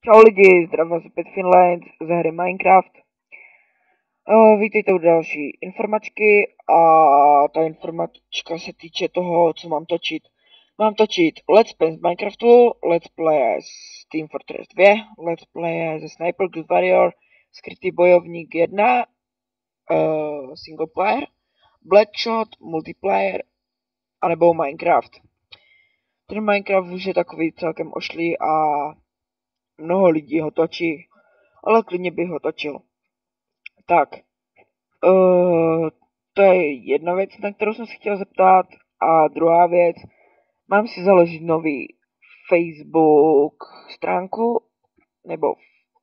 Čau lidi, zdravím vás opět Finland ze hry Minecraft. Vítejte u další informačky a ta informačka se týče toho, co mám točit. Mám točit Let's Play z Minecraftu, Let's Play z Team Fortress 2, Let's Play ze Sniper Ghost Warrior, Skrytý bojovník 1, single player, Bloodshot, multiplayer, anebo Minecraft. Ten Minecraft už je takový celkem ošlý a mnoho lidí ho točí, ale klidně bych ho točil. Tak, to je jedna věc, na kterou jsem se chtěl zeptat. A druhá věc, mám si založit nový Facebook stránku nebo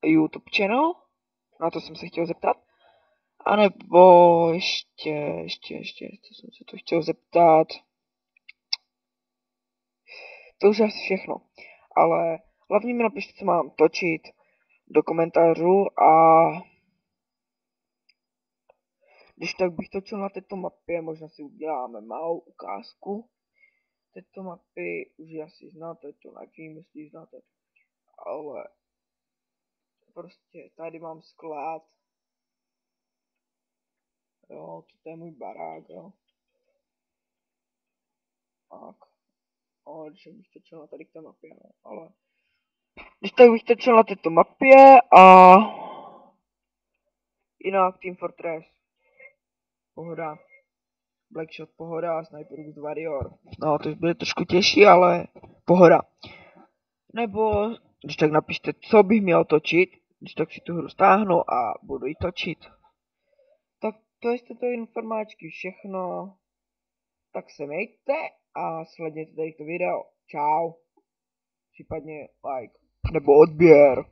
YouTube channel, na to jsem se chtěl zeptat. A nebo ještě, co jsem se to chtěl zeptat. To už je asi všechno. Ale hlavně mi napište, co mám točit do komentářů a když tak bych točil na této mapě, možná si uděláme malou ukázku této mapy, už ji asi znáte, to nevím, jestli znáte, ale prostě tady mám sklad, jo, to je můj barák, jo, tak, ale když bych točil na tady k té mapě, no, ale když tak bych točil na této mapě a jinak Team Fortress, pohoda. Blackshot pohoda, Sniper Ghost Warrior. No, to už bude trošku těžší, ale pohoda. Nebo, když tak napište, co bych měl točit, když tak si tu hru stáhnu a budu ji točit. Tak to je to informáčky všechno. Tak se mějte a sledujte tady to video. Čau. Případně like. Nebo odběr.